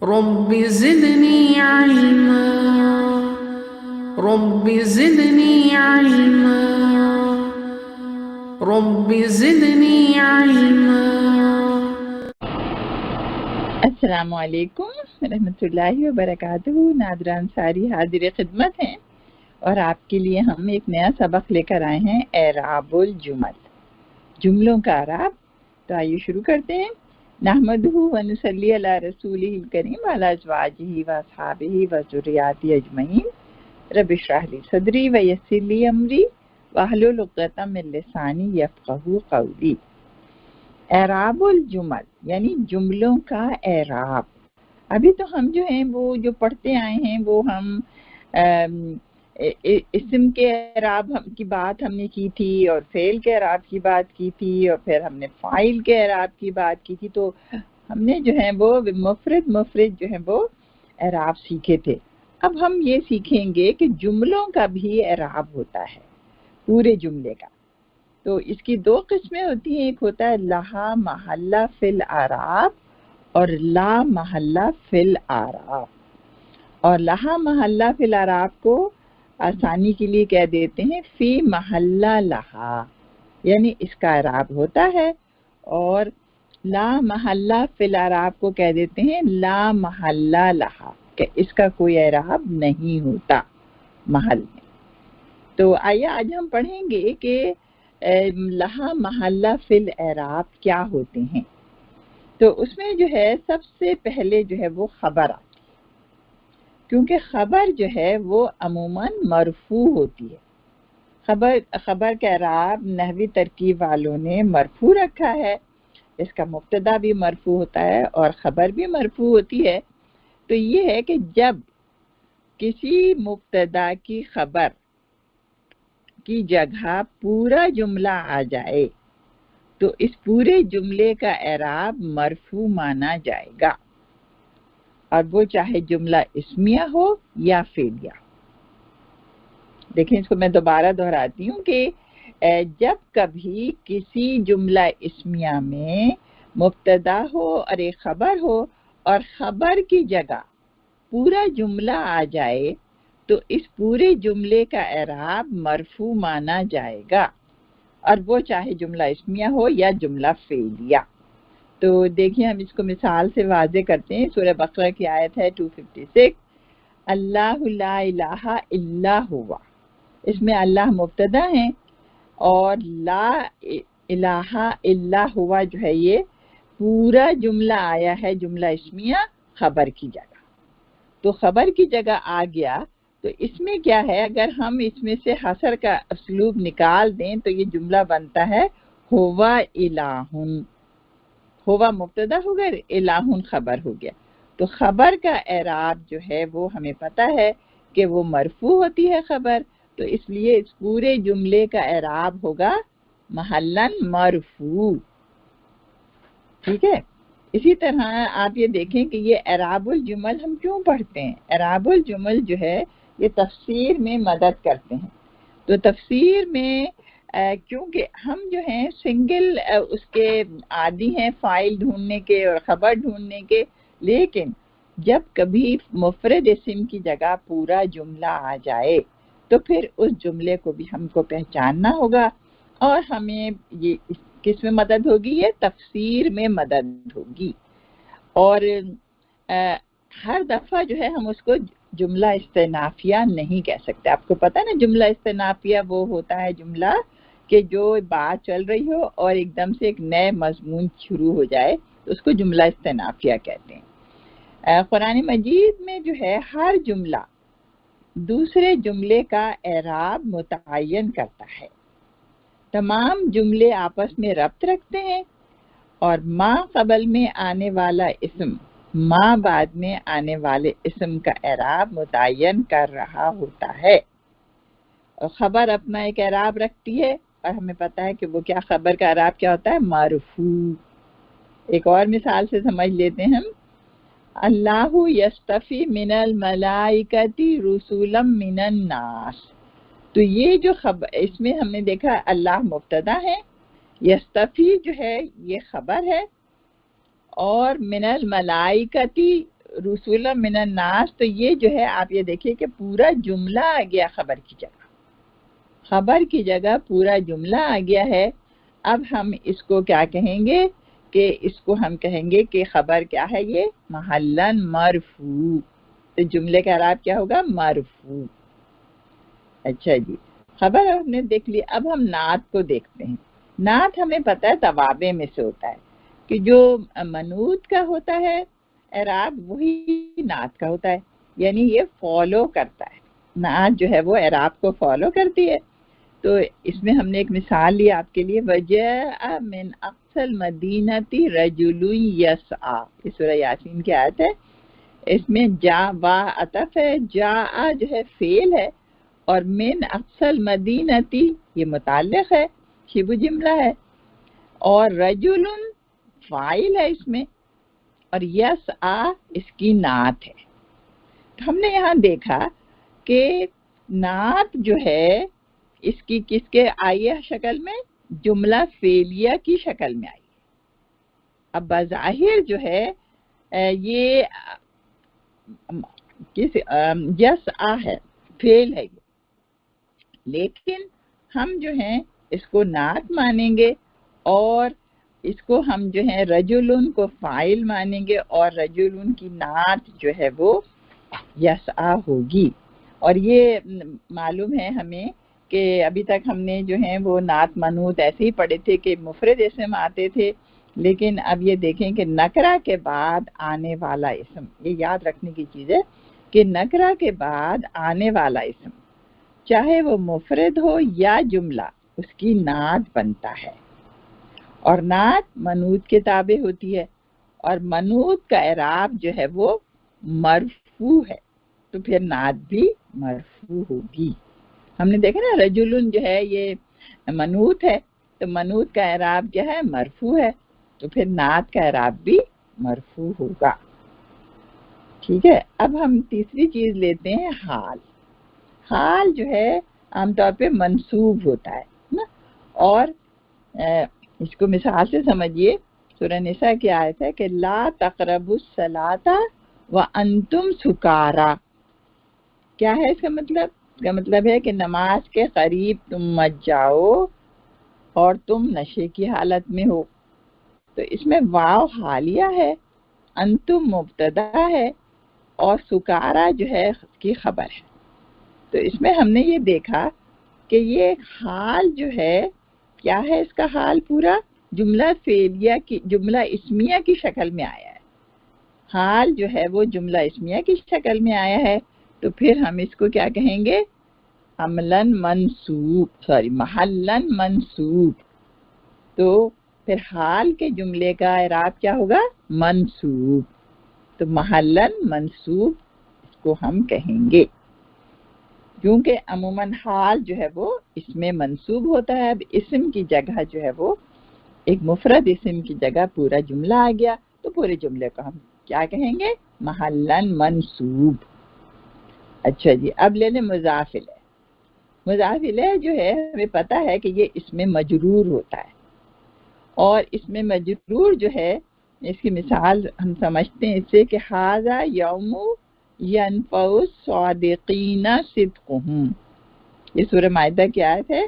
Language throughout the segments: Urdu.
رب زدني علما رب زدني علما رب زدني علما. السلام علیکم رحمۃ اللہ وبرکاتہ. نادران ساری حاضر خدمت ہیں اور آپ کے لیے ہم ایک نیا سبق لے کر آئے ہیں، اعراب الجمل، جملوں کا اعراب. تو آئیے شروع کرتے ہیں. نحمدہ ونصلی علی رسولہ الکریم وعلی ازواجہ واصحابہ وذریاتہ اجمعین. رب اشرح لی صدری ویسر لی امری واحلل عقدۃ من لسانی یفقہوا قولی. اعراب الجمل یعنی جملوں کا اعراب. ابھی تو ہم جو ہیں وہ جو پڑھتے آئے ہیں وہ ہم اسم کے اعراب کی بات ہم نے کی تھی اور فعل کے اعراب کی بات کی تھی اور پھر ہم نے فاعل کے اعراب کی بات کی تھی. تو ہم نے جو ہے وہ مفرد جو ہے وہ اعراب سیکھے تھے. اب ہم یہ سیکھیں گے کہ جملوں کا بھی اعراب ہوتا ہے، پورے جملے کا. تو اس کی دو قسمیں ہوتی ہیں، ایک ہوتا ہے لا محلہ فی الاعراب اور لا محلہ فی الاعراب. اور لا محلہ فی الاعراب کو آسانی کے لیے کہہ دیتے ہیں فی محلہ لہا، یعنی اس کا اعراب ہوتا ہے. اور لا محلہ فی الاعراب کو کہہ دیتے ہیں لا محلہ لہا، کہ اس کا کوئی اعراب نہیں ہوتا محل میں. تو آئیے آج ہم پڑھیں گے کہ لہا محلہ فی الاعراب کیا ہوتے ہیں. تو اس میں جو ہے سب سے پہلے جو ہے وہ خبر آتی ہے، کیونکہ خبر جو ہے وہ عموماً مرفوع ہوتی ہے. خبر کا اعراب نحوی ترکیب والوں نے مرفوع رکھا ہے. اس کا مبتدا بھی مرفوع ہوتا ہے اور خبر بھی مرفوع ہوتی ہے. تو یہ ہے کہ جب کسی مبتدا کی خبر کی جگہ پورا جملہ آ جائے تو اس پورے جملے کا اعراب مرفوع مانا جائے گا، اور وہ چاہے جملہ اسمیہ ہو یا فعلیہ. دیکھیں اس کو میں دوبارہ دہراتی ہوں کہ جب کبھی کسی جملہ اسمیہ میں مبتدا ہو اور ایک خبر ہو اور خبر کی جگہ پورا جملہ آ جائے تو اس پورے جملے کا اعراب مرفوع مانا جائے گا، اور وہ چاہے جملہ اسمیہ ہو یا جملہ فعلیہ. تو دیکھیں ہم اس کو مثال سے واضح کرتے ہیں. سورہ بقرہ کی آیت ہے 256، اللہ لا الہ الا ہوا. اس میں اللہ مبتدا ہے اور لا الہ الا ہوا جو ہے یہ پورا جملہ آیا ہے جملہ اسمیہ خبر کی جگہ. تو خبر کی جگہ آ گیا تو اس میں کیا ہے، اگر ہم اس میں سے حصر کا اسلوب نکال دیں تو یہ جملہ بنتا ہے ہوا الہن. ہوا مبتدا ہو گیا، الہن خبر ہو گیا. تو خبر کا اعراب جو ہے وہ ہمیں پتہ ہے کہ وہ مرفوع ہوتی ہے خبر، تو اس لیے اس پورے جملے کا اعراب ہوگا محلن مرفوع. ٹھیک ہے. اسی طرح آپ یہ دیکھیں کہ یہ اعراب الجمل ہم کیوں پڑھتے ہیں. اعراب الجمل جو ہے یہ تفسیر میں مدد کرتے ہیں. تو تفسیر میں کیونکہ ہم جو ہیں سنگل اس کے عادی ہیں فاعل ڈھونڈنے کے اور خبر ڈھونڈنے کے، لیکن جب کبھی مفرد اسم کی جگہ پورا جملہ آ جائے تو پھر اس جملے کو بھی ہم کو پہچاننا ہوگا، اور ہمیں یہ کس میں مدد ہوگی، یہ تفسیر میں مدد ہوگی. اور ہر دفعہ جو ہے ہم اس کو جملہ استئنافیہ نہیں کہہ سکتے. آپ کو پتہ نا جملہ استئنافیہ وہ ہوتا ہے جملہ کہ جو بات چل رہی ہو اور ایک دم سے ایک نئے مضمون شروع ہو جائے تو اس کو جملہ استئنافیہ کہتے ہیں. قرآن مجید میں جو ہے ہر جملہ دوسرے جملے کا اعراب متعین کرتا ہے. تمام جملے آپس میں ربط رکھتے ہیں اور ما قبل میں آنے والا اسم ما بعد میں آنے والے اسم کا اعراب متعین کر رہا ہوتا ہے. اور خبر اپنا ایک اعراب رکھتی ہے اور ہمیں پتہ ہے کہ وہ کیا، خبر کا اعراب کیا ہوتا ہے، مرفوع. ایک اور مثال سے سمجھ لیتے ہیں ہم. اللہ یستفی من الملائکۃ رسولا من الناس. تو یہ جو اس میں ہم نے دیکھا اللہ مبتدا ہے، یستفی جو ہے یہ خبر ہے، اور من الملائکتی رسولا من الناس، تو یہ جو ہے آپ یہ دیکھیے کہ پورا جملہ آ گیا خبر کی جگہ، خبر کی جگہ پورا جملہ آ گیا ہے۔ اب ہم اس کو کیا کہیں گے کہ اس کو ہم کہیں گے کہ خبر کیا ہے، یہ محلن مرفوع، تو جملے کا اعراب کیا ہوگا، مرفوع۔ اچھا جی، خبر ہم نے دیکھ لی، اب ہم نعت کو دیکھتے ہیں۔ نعت ہمیں پتہ ہے توابع میں سے ہوتا ہے کہ جو منعوت کا ہوتا ہے اعراب وہی نعت کا ہوتا ہے، یعنی یہ فالو کرتا ہے، نعت جو ہے وہ اعراب کو فالو کرتی ہے۔ تو اس میں ہم نے ایک مثال لی آپ کے لیے، وجاء من اقصى المدینۃ رجل یسعی، یہ سورہ یاسین کی آیت ہے۔ اس میں جا با عطف ہے، جاء جو ہے فعل ہے، اور من اقصى المدینۃ یہ متعلق ہے، شبہ جملہ ہے، اور رجل فاعل ہے اس میں، اور یسعی اس کی نعت ہے۔ تو ہم نے یہاں دیکھا کہ نعت جو ہے اس کی کس کے آئی ہے شکل میں، جملہ فعلیہ کی شکل میں آئی ہے۔ اب بظاہر جو ہے یہ کس یسعی ہے، فعل ہے، لیکن ہم جو ہیں اس کو نعت مانیں گے، اور اس کو ہم جو ہیں رجلن کو فاعل مانیں گے، اور رجلن کی نعت جو ہے وہ یسعی ہوگی۔ اور یہ معلوم ہے ہمیں کہ ابھی تک ہم نے جو ہیں وہ نعت منعوت ایسے ہی پڑھے تھے کہ مفرد اسم آتے تھے، لیکن اب یہ دیکھیں کہ نکرہ کے بعد آنے والا اسم، یہ یاد رکھنے کی چیز ہے کہ نکرہ کے بعد آنے والا اسم چاہے وہ مفرد ہو یا جملہ، اس کی نعت بنتا ہے، اور نعت منعوت کے تابع ہوتی ہے، اور منعوت کا اعراب جو ہے وہ مرفوع ہے، تو پھر نعت بھی مرفوع ہوگی۔ ہم نے دیکھا نا رجلن جو ہے یہ منعوت ہے، تو منعوت کا اعراب کیا ہے، مرفوع ہے، تو پھر نعت کا اعراب بھی مرفوع ہوگا۔ ٹھیک ہے، اب ہم تیسری چیز لیتے ہیں حال۔ حال جو ہے عام طور پہ منصوب ہوتا ہے نا، اور اس کو مثال سے سمجھیے، سورہ نساء کی آیت ہے کہ لا تقربوا الصلاۃ وانتم سکارا۔ کیا ہے اس کا مطلب؟ اس کا مطلب ہے کہ نماز کے قریب تم مت جاؤ اور تم نشے کی حالت میں ہو۔ تو اس میں واو حالیہ ہے، انتم مبتدا ہے، اور سکارا جو ہے اس کی خبر ہے۔ تو اس میں ہم نے یہ دیکھا کہ یہ حال جو ہے کیا ہے، اس کا حال پورا جملہ فعلیہ کی، جملہ اسمیہ کی شکل میں آیا ہے۔ حال جو ہے وہ جملہ اسمیہ کی شکل میں آیا ہے، تو پھر ہم اس کو کیا کہیں گے، محلن منصوب۔ تو پھر حال کے جملے کا اعراب کیا ہوگا، منصوب، تو محلن منصوب اس کو ہم کہیں گے، کیونکہ عموماً حال جو ہے وہ اس میں منصوب ہوتا ہے۔ اب اسم کی جگہ جو ہے وہ ایک مفرد اسم کی جگہ پورا جملہ آ گیا، تو پورے جملے کو ہم کیا کہیں گے، محلن منصوب۔ اچھا جی، اب لے لیں مضاف الیہ۔ مضاف الیہ جو ہے ہمیں پتہ ہے کہ یہ اس میں مجرور ہوتا ہے، اور اس میں مجرور جو ہے اس کی مثال ہم سمجھتے ہیں اس سے کہ ھذا یوم ینفع الصادقین صدقہم، یہ سورہ مائدہ کی آیت ہے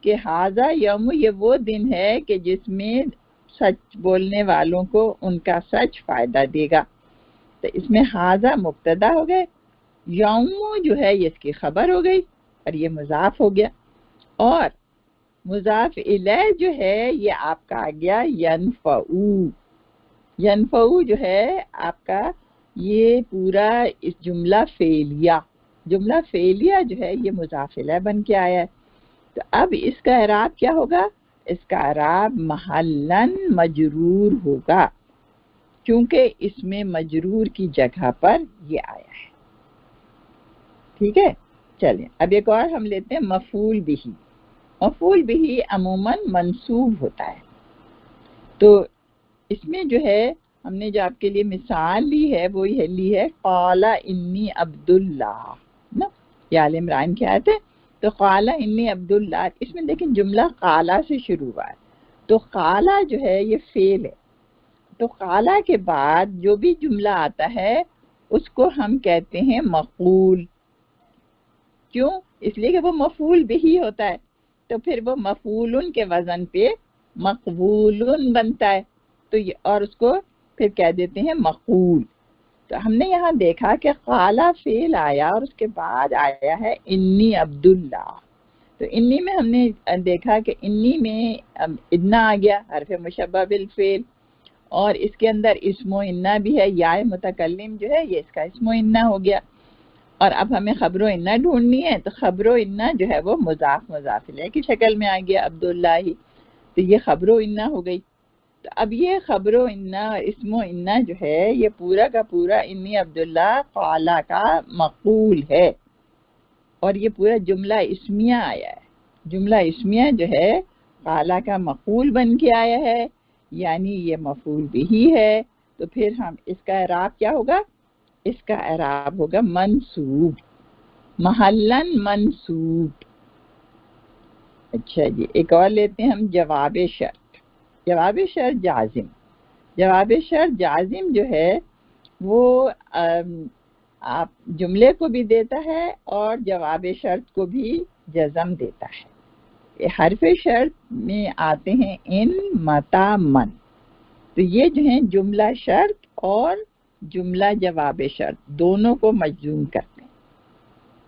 کہ ھذا یوم، یہ وہ دن ہے کہ جس میں سچ بولنے والوں کو ان کا سچ فائدہ دے گا۔ تو اس میں ھذا مبتدا ہو گئے، یوم جو ہے یہ اس کی خبر ہو گئی، اور یہ مضاف ہو گیا، اور مضاف الیہ جو ہے یہ آپ کا آ گیا ینفعو۔ ینفعو جو ہے آپ کا یہ پورا اس جملہ فعلیہ جو ہے یہ مضاف الیہ بن کے آیا ہے۔ تو اب اس کا اعراب کیا ہوگا، اس کا اعراب محلن مجرور ہوگا، کیونکہ اس میں مجرور کی جگہ پر یہ آیا ہے۔ ٹھیک ہے، چلیں اب ایک اور ہم لیتے ہیں مفعول بہ۔ مفعول بہ عموماً منصوب ہوتا ہے، تو اس میں جو ہے ہم نے جو آپ کے لیے مثال لی ہے وہ یہ لی ہے قال انی عبداللہ نا، یہ آل عمران کی آیت ہے۔ تو قال انی عبداللہ، اس میں دیکھیں جملہ قالا سے شروع ہوا ہے، تو قالا جو ہے یہ فعل ہے، تو قالا کے بعد جو بھی جملہ آتا ہے اس کو ہم کہتے ہیں مفعول. کیوں؟ اس لیے کہ وہ مفعول بھی ہوتا ہے، تو پھر وہ مفعول کے وزن پہ مقبول بنتا ہے، تو اور اس کو پھر کہہ دیتے ہیں مقبول. تو ہم نے یہاں دیکھا کہ قال فعل آیا اور اس کے بعد آیا ہے انی عبداللہ. تو انی میں ہم نے دیکھا کہ انی میں ادنا آ گیا، حرف مشبہ بالفعل، اور اس کے اندر اسم و انا بھی ہے، یا متکلم جو ہے یہ اس کا اسم و انا ہو گیا. اور اب ہمیں خبر و انا ڈھونڈنی ہے، تو خبر و انا جو ہے وہ مضاف مضاف الیہ کی شکل میں آ گیا عبداللہ ہی، تو یہ خبر و انا ہو گئی. تو اب یہ خبر و انا اسم و انا جو ہے یہ پورا کا پورا انی عبداللہ قالا کا مقول ہے، اور یہ پورا جملہ اسمیہ آیا ہے. جملہ اسمیہ جو ہے قالا کا مقول بن کے آیا ہے، یعنی یہ مفعول بھی ہے. تو پھر ہم اس کا اعراب کیا ہوگا؟ اس کا اعراب ہوگا منصوب، محلن منصوب. اچھا جی، ایک اور لیتے ہیں ہم جواب شرط. جواب شرط جازم. جواب شرط جازم جو ہے وہ آپ جملے کو بھی دیتا ہے اور جواب شرط کو بھی جزم دیتا ہے. حرف شرط میں آتے ہیں ان، متا، من. تو یہ جو ہیں جملہ شرط اور جملہ جواب شرط دونوں کو مجزوم کرتے ہیں.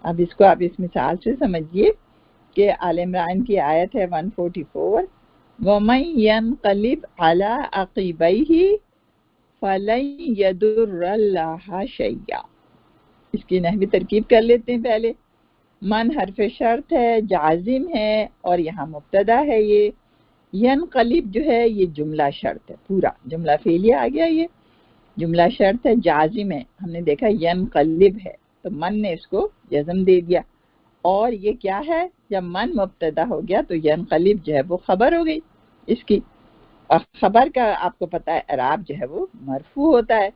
اب اس کو آپ اس مثال سے سمجھیے کہ آل عمران کی آیت ہے 144، وَمَن يَنْقَلِبْ عَلَىٰ عَقِبَيْهِ فَلَن يَضُرَّ اللَّهَ شَيْئًا. اس کی نحوی ترکیب کر لیتے ہیں پہلے. من حرف شرط ہے، جازم ہے، اور یہاں مبتدا ہے. یہ ینقلب جو ہے یہ جملہ شرط ہے، پورا جملہ فعلیہ آ گیا. یہ جملہ شرط ہے، جازم ہے. ہم نے دیکھا ینقلب ہے تو من نے اس کو جزم دے دیا. اور یہ کیا ہے؟ جب من مبتدا ہو گیا تو ینقلب جو ہے وہ خبر ہو گئی اس کی. اور خبر کا آپ کو پتا ہے اعراب جو ہے وہ مرفوع ہوتا ہے،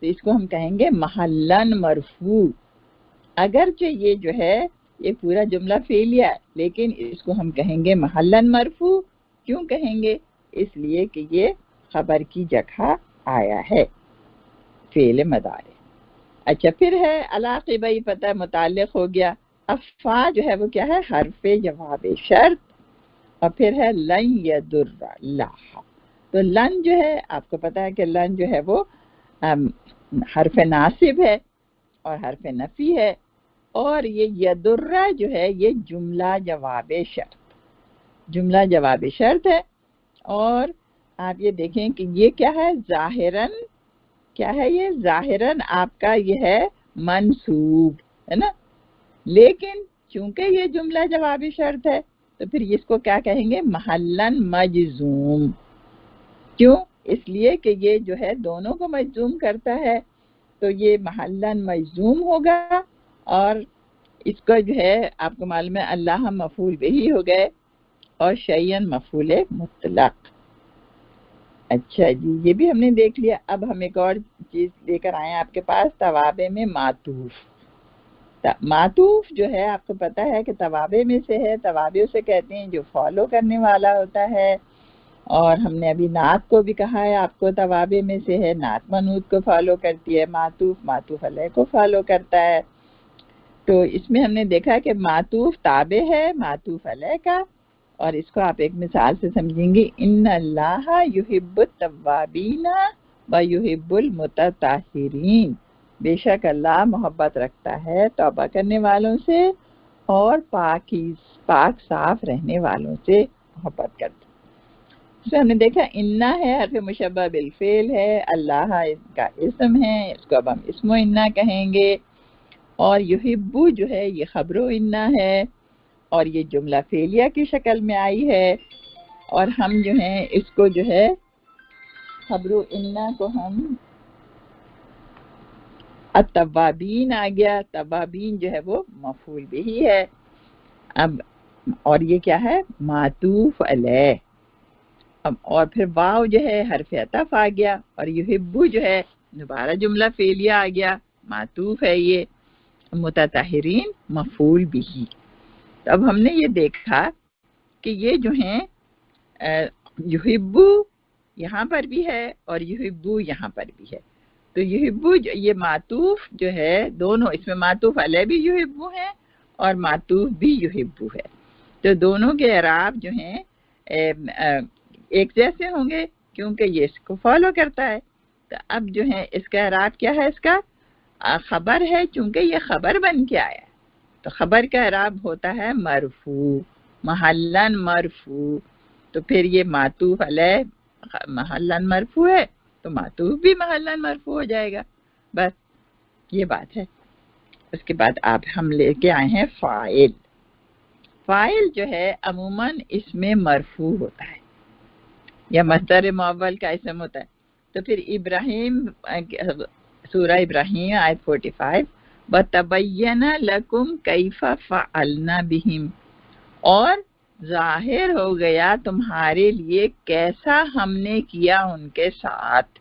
تو اس کو ہم کہیں گے محلن مرفوع. اگرچہ یہ جو ہے یہ پورا جملہ فعلیہ ہے، لیکن اس کو ہم کہیں گے محلن مرفوع. کیوں کہیں گے؟ اس لیے کہ یہ خبر کی جگہ آیا ہے، فعل مضارع. اچھا، پھر ہے علاقبئی، پتہ متعلق ہو گیا. افا جو ہے وہ کیا ہے؟ حرف جواب شرط. اور پھر ہے لن یضر اللہ. تو لن جو ہے آپ کو پتا ہے کہ لن جو ہے وہ حرف ناصب ہے اور حرف نفی ہے، اور یہ یضر جو ہے یہ جملہ جواب شرط، جملہ جواب شرط ہے. اور آپ یہ دیکھیں کہ یہ کیا ہے؟ ظاہراً کیا ہے؟ یہ ظاہراً آپ کا یہ ہے منصوب ہے نا، لیکن چونکہ یہ جملہ جواب شرط ہے تو پھر اس کو کیا کہیں گے؟ محلن مجزوم. کیوں؟ اس لیے کہ یہ جو ہے دونوں کو مجزوم کرتا ہے، تو یہ محلن مجزوم ہوگا. اور اس کا جو ہے آپ کو معلوم ہے اللہ مفعول بھی ہو گئے اور شیئن مفعول مطلق. اچھا جی، یہ بھی ہم نے دیکھ لیا. اب ہم ایک اور چیز لے کر آئے ہیں آپ کے پاس، توابع میں معطوف. معطوف جو ہے آپ کو پتا ہے کہ توابع میں سے ہے. توابع سے کہتے ہیں جو فالو کرنے والا ہوتا ہے، اور ہم نے ابھی نعت کو بھی کہا ہے آپ کو توابع میں سے ہے. نعت منعوت کو فالو کرتی ہے، معطوف معطوف علیہ کو فالو کرتا ہے. تو اس میں ہم نے دیکھا کہ معطوف تابع ہے معطوف علیہ کا، اور اس کو آپ ایک مثال سے سمجھیں گے، ان اللہ یحب التوابین و یحب المتطہرین. بے شک اللہ محبت رکھتا ہے توبہ کرنے والوں سے اور پاک صاف رہنے والوں سے محبت کرتا ہے. اس میں ہم نے دیکھا انا ہے، حرف مشبہ بالفعل ہے، اللہ اس کا اسم ہے، اس کو اب ہم اسم و انا کہیں گے. اور یحبو جو ہے یہ خبر و انا ہے، اور یہ جملہ فعلیہ کی شکل میں آئی ہے. اور ہم جو ہیں اس کو جو ہے خبر و انا کو ہم التوابین آ گیا. توابین جو ہے وہ مفعول بھی ہے. اب اور یہ کیا ہے؟ معطوف علیہ. اب اور پھر واو جو ہے حرف عطف آ گیا، اور یحبو جو ہے دوبارہ جملہ فعلیہ آ گیا، معطوف ہے. یہ متطہرین مفعول بھی. تو اب ہم نے یہ دیکھا کہ یہ جو ہیں یحبو یہاں پر بھی ہے اور یحبو یہاں پر بھی ہے. تو یحبو یہ معطوف جو ہے دونوں، اس میں معطوف علیہ بھی یحبو ہے اور معطوف بھی یحبو ہے، تو دونوں کے اعراب جو ہیں ایک جیسے ہوں گے کیونکہ یہ اس کو فالو کرتا ہے۔ تو اب جو ہے اس کا اعراب کیا ہے، اس کا خبر ہے، چونکہ یہ خبر بن کے آیا ہے تو خبر کا اعراب ہوتا ہے مرفوع، محلن مرفوع، تو پھر یہ معطوف علیہ محلن مرفوع ہے تو معطوف بھی محلن مرفوع ہو جائے گا، بس یہ بات ہے۔ اس کے بعد آپ ہم لے کے آئے ہیں فاعل۔ فاعل جو ہے عموماً اس میں مرفوع ہوتا ہے یا مصدر معول کا اسم ہوتا ہے، تو پھر ابراہیم سورہ ابراہیم آیت 45 وَتَبَيَّنَ لَكُمْ كَيْفَ فَعَلْنَا بِهِمْ، اور ظاہر ہو گیا تمہارے لیے کیسا ہم نے کیا ان کے ساتھ۔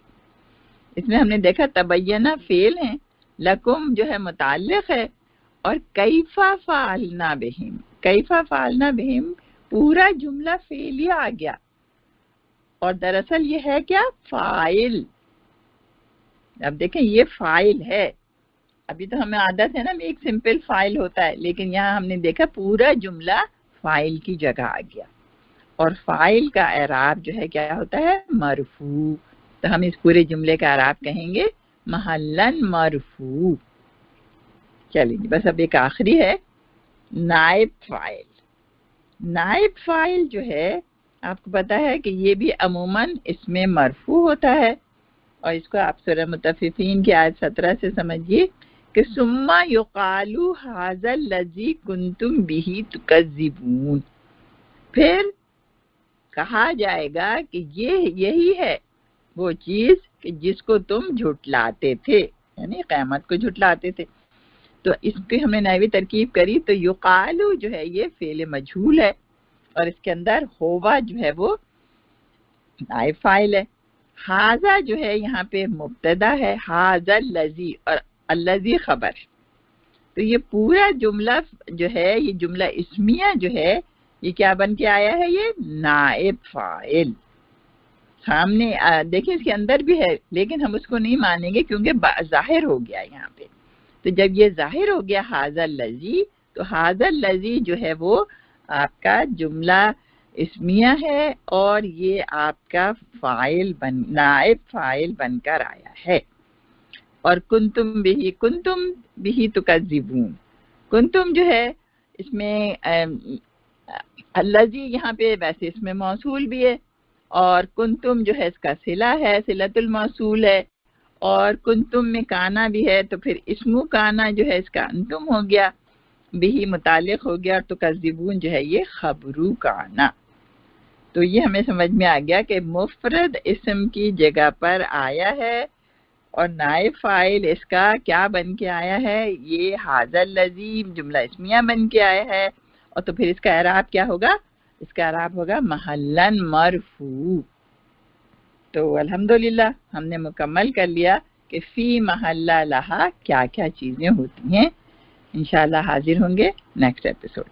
اس میں ہم نے دیکھا تبینہ فعل ہیں، لکم جو ہے متعلق ہے، اور کیفا فعلنا بہم، کیفا فعلنا بہم پورا جملہ فعلی آ گیا، اور دراصل یہ ہے کیا، فاعل۔ اب دیکھیں یہ فاعل ہے، ابھی تو ہمیں عادت ہے نا ایک سمپل فاعل ہوتا ہے، لیکن یہاں ہم نے دیکھا پورا جملہ فاعل کی جگہ آ گیا، اور فاعل کا اعراب جو ہے کیا ہوتا ہے، مرفوع، تو ہم اس پورے جملے کا اعراب کہیں گے محلن مرفوع۔ چلیے جی، بس اب ایک آخری ہے نائب فاعل۔ نائب فاعل جو ہے آپ کو پتا ہے کہ یہ بھی عموماً اس میں مرفوع ہوتا ہے، اور اس کو آپ سورہ مطففین کی آیت 17 سے سمجھیے کہ ثم یقال ھذا الذی کنتم بہ تکذبون، پھر کہا جائے گا کہ یہی ہے وہ چیز کہ جس کو تم جھٹلاتے تھے، یعنی قیامت کو جھٹلاتے تھے۔ تو اس کی ہم نے نحوی ترکیب کری تو یقالو جو ہے یہ فعل مجہول ہے، اور اس کے اندر ہوا جو ہے وہ نائب فاعل ہے، ھذا جو ہے یہاں پہ مبتدا ہے، ھذا الذی، اور الذی خبر، تو یہ پورا جملہ جو ہے یہ جملہ اسمیہ جو ہے یہ کیا بن کے آیا ہے، یہ نائب فاعل۔ سامنے دیکھیں اس کے اندر بھی ہے لیکن ہم اس کو نہیں مانیں گے کیونکہ ظاہر ہو گیا یہاں پہ، تو جب یہ ظاہر ہو گیا ھذا الذی، تو ھذا الذی جو ہے وہ آپ کا جملہ اسمیہ ہے، اور یہ آپ کا فاعل نائب فاعل بن کر آیا ہے۔ اور کنتم بہ تکذبون، کنتم جو ہے اس میں الذی یہاں پہ ویسے اس میں موصول بھی ہے، اور کنتم جو ہے اس کا صلہ ہے، صلۃ الموصول ہے، اور کنتم میں کانا بھی ہے، تو پھر اسمو کانا جو ہے اس کا انتم ہو گیا، بھی متعلق ہو گیا، اور تکذبون جو ہے یہ خبرو کانا۔ تو یہ ہمیں سمجھ میں آ گیا کہ مفرد اسم کی جگہ پر آیا ہے، اور نائب فاعل اس کا کیا بن کے آیا ہے، یہ ھذا الذی جملہ اسمیہ بن کے آیا ہے، اور تو پھر اس کا اعراب کیا ہوگا، اس کا اعراب ہوگا محلن مرفوع۔ تو الحمدللہ ہم نے مکمل کر لیا کہ فی محلہ لہا کیا کیا چیزیں ہوتی ہیں۔ انشاءاللہ حاضر ہوں گے نیکسٹ ایپیسوڈ۔